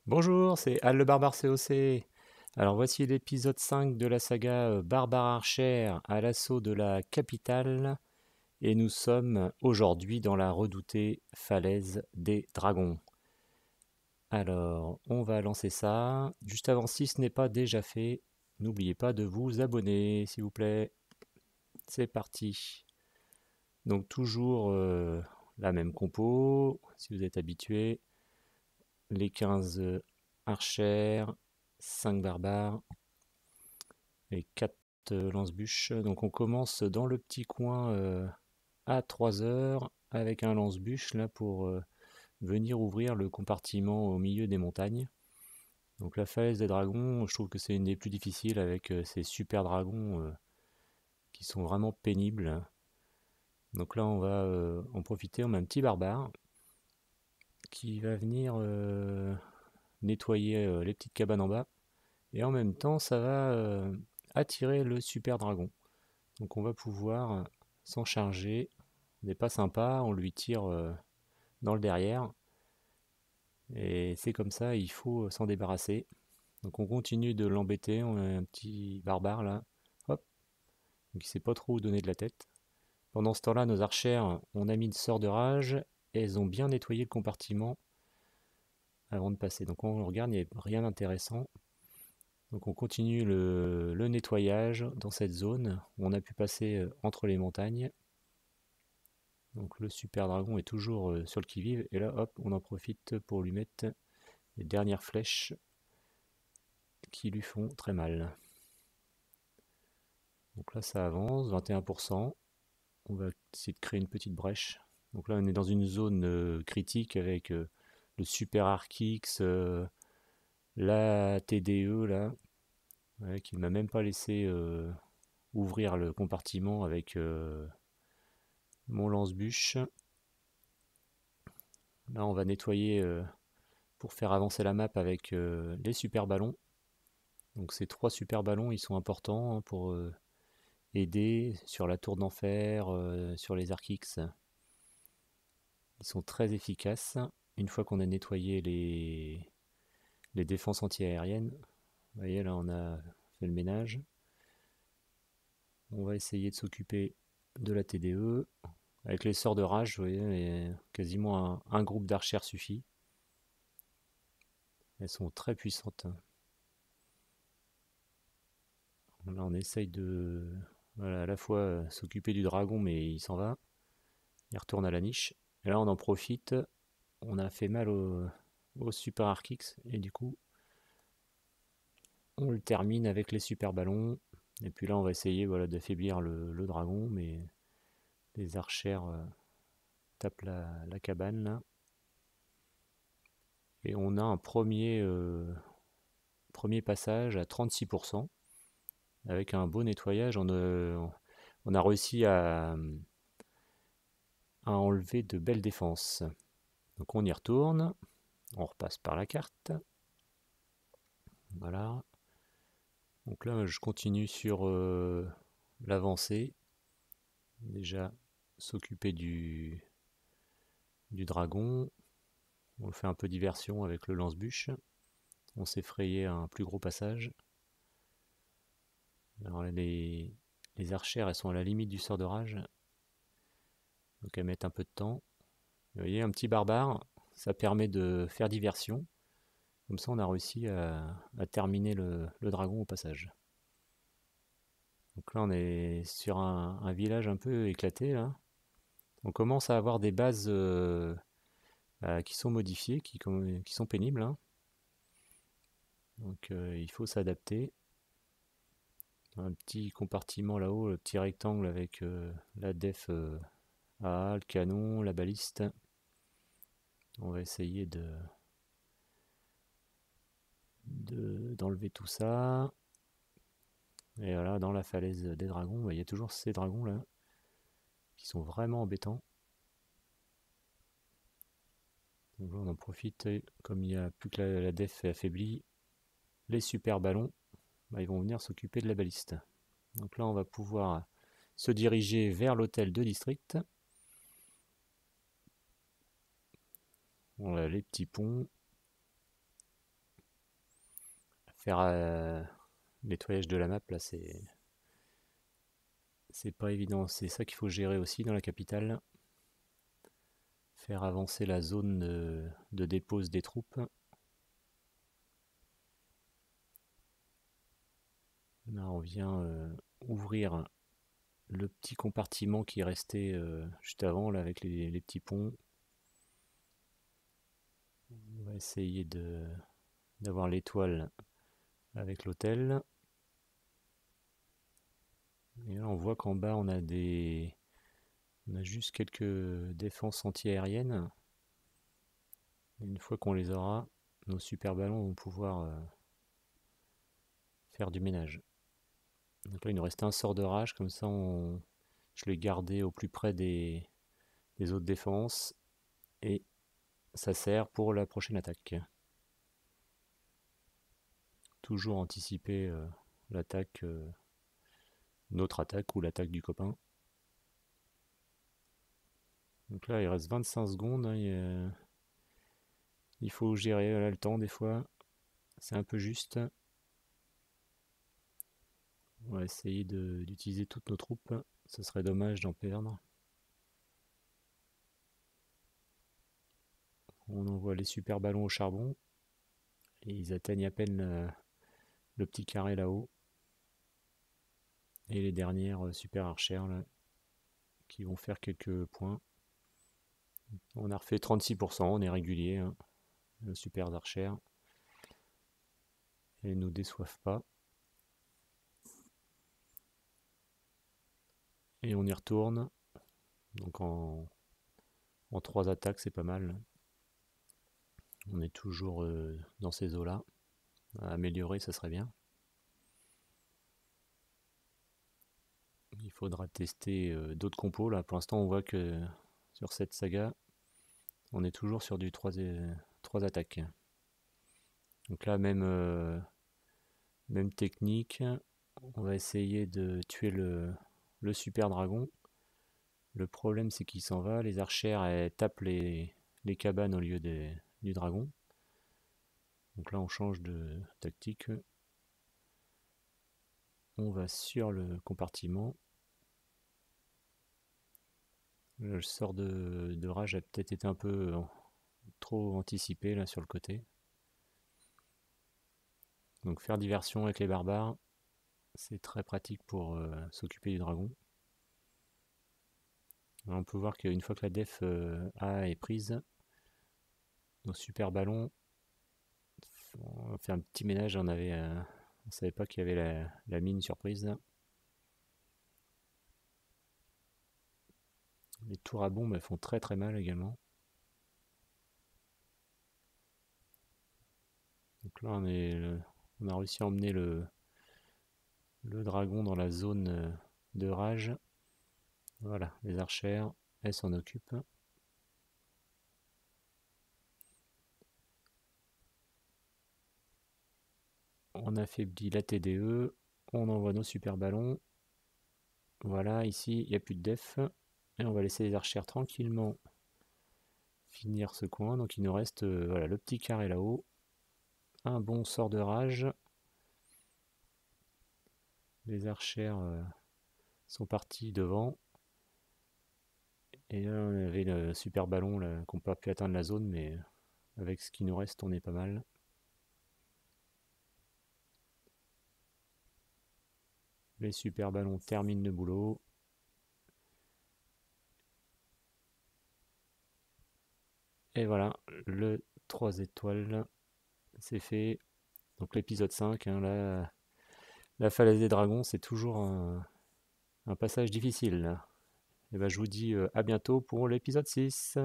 Bonjour, c'est Al le Barbare COC. Alors voici l'épisode 5 de la saga Barbare Archer à l'assaut de la capitale et nous sommes aujourd'hui dans la redoutée falaise des dragons. Alors on va lancer ça. Juste avant, si ce n'est pas déjà fait, n'oubliez pas de vous abonner s'il vous plaît. C'est parti. Donc toujours la même compo, si vous êtes habitué. Les 15 archères, 5 barbares et 4 lance-bûches. Donc on commence dans le petit coin à 3 heures avec un lance-bûche là pour venir ouvrir le compartiment au milieu des montagnes. Donc la falaise des dragons, je trouve que c'est une des plus difficiles avec ces super dragons qui sont vraiment pénibles. Donc là on va en profiter, on met un petit barbare qui va venir nettoyer les petites cabanes en bas. Et en même temps, ça va attirer le super dragon. Donc on va pouvoir s'en charger. On n'est pas sympa, on lui tire dans le derrière. Et c'est comme ça, il faut s'en débarrasser. Donc on continue de l'embêter, on a un petit barbare là. Hop, donc il sait pas trop où donner de la tête. Pendant ce temps-là, nos archères, on a mis une sort de rage. Et elles ont bien nettoyé le compartiment avant de passer. Donc on regarde, il n'y a rien d'intéressant. Donc on continue le nettoyage dans cette zone où on a pu passer entre les montagnes. Donc le super dragon est toujours sur le qui-vive. Et là, hop, on en profite pour lui mettre les dernières flèches qui lui font très mal. Donc là, ça avance, 21%. On va essayer de créer une petite brèche. Donc là, on est dans une zone critique avec le super Archix, la TDE là, ouais, qui ne m'a même pas laissé ouvrir le compartiment avec mon lance-bûche. Là, on va nettoyer pour faire avancer la map avec les super ballons. Donc ces 3 super ballons, ils sont importants pour aider sur la tour d'enfer, sur les Archix. Ils sont très efficaces. Une fois qu'on a nettoyé les défenses anti-aériennes, vous voyez là on a fait le ménage. On va essayer de s'occuper de la TDE. Avec les sorts de rage, vous voyez, quasiment un groupe d'archères suffit. Elles sont très puissantes. Là, on essaye de voilà, à la fois s'occuper du dragon, mais il s'en va. Il retourne à la niche. Et là, on en profite. On a fait mal au Super Archix. Et du coup, on le termine avec les super ballons. Et puis là, on va essayer voilà, d'affaiblir le dragon. Mais les archères tapent la cabane là. Et on a un premier passage à 36%. Avec un beau nettoyage. On a réussi à enlever de belles défenses. Donc on y retourne, on repasse par la carte. Voilà. Donc là, je continue sur l'avancée. Déjà, s'occuper du dragon. On fait un peu diversion avec le lance-bûche. On s'est frayé un plus gros passage. Alors les archères, elles sont à la limite du sort de rage. Donc elles mettent un peu de temps. Vous voyez, un petit barbare, ça permet de faire diversion. Comme ça, on a réussi à terminer le dragon au passage. Donc là, on est sur un village un peu éclaté. Là. On commence à avoir des bases qui sont modifiées, qui sont pénibles. Hein. Donc il faut s'adapter. Un petit compartiment là-haut, le petit rectangle avec la def AA, le canon, la baliste. On va essayer d'enlever tout ça. Et voilà, dans la falaise des dragons, il y a toujours ces dragons là qui sont vraiment embêtants. Donc là, on en profite, comme il n'y a plus que la def est affaiblie, les super ballons, ils vont venir s'occuper de la baliste. Donc là, on va pouvoir se diriger vers l'hôtel de district. On a les petits ponts. faire nettoyage de la map, là, c'est pas évident. C'est ça qu'il faut gérer aussi dans la capitale. Faire avancer la zone de dépose des troupes. Là, on vient ouvrir le petit compartiment qui restait juste avant, là, avec les petits ponts. On va essayer d'avoir l'étoile avec l'hôtel. Et là, on voit qu'en bas, on a juste quelques défenses anti-aériennes. Une fois qu'on les aura, nos super ballons vont pouvoir faire du ménage. Donc là, il nous reste un sort de rage, comme ça, je l'ai gardé au plus près des autres défenses. Et ça sert pour la prochaine attaque. Toujours anticiper l'attaque, notre attaque ou l'attaque du copain. Donc là, il reste 25 secondes. Hein, il faut gérer là, le temps des fois. C'est un peu juste. On va essayer d'utiliser toutes nos troupes. Ce serait dommage d'en perdre. On envoie les super ballons au charbon. Et ils atteignent à peine le petit carré là-haut. Et les dernières super archères là, qui vont faire quelques points. On a refait 36%, on est régulier. Hein. Super archères. Elles ne nous déçoivent pas. Et on y retourne. Donc en 3 attaques, c'est pas mal. On est toujours dans ces eaux-là. À améliorer, ça serait bien. Il faudra tester d'autres compos. Là, pour l'instant, on voit que sur cette saga, on est toujours sur du 3 attaques. Donc là, même technique. On va essayer de tuer le super dragon. Le problème, c'est qu'il s'en va. Les archères, elles tapent les cabanes au lieu du dragon. Donc là, on change de tactique. On va sur le compartiment. Le sort de rage a peut-être été un peu trop anticipé là sur le côté. Donc faire diversion avec les barbares, c'est très pratique pour s'occuper du dragon. Alors on peut voir qu'une fois que la def A est prise, nos super ballons, on fait un petit ménage. On savait pas qu'il y avait la mine surprise. Les tours à bombes, elles font très très mal également. Donc là, on a réussi à emmener le dragon dans la zone de rage. Voilà, les archères, elles s'en occupent. On affaiblit la TDE, on envoie nos super ballons. Voilà, ici, il n'y a plus de def. Et on va laisser les archères tranquillement finir ce coin. Donc il nous reste voilà, le petit carré là-haut. Un bon sort de rage. Les archères sont parties devant. Et là, on avait le super ballon qui n'a pas pu atteindre la zone, mais avec ce qui nous reste, on est pas mal. Les super ballons terminent le boulot. Et voilà, le 3 étoiles, c'est fait. Donc l'épisode 5, hein, là, la falaise des dragons, c'est toujours un passage difficile. Et ben, je vous dis à bientôt pour l'épisode 6.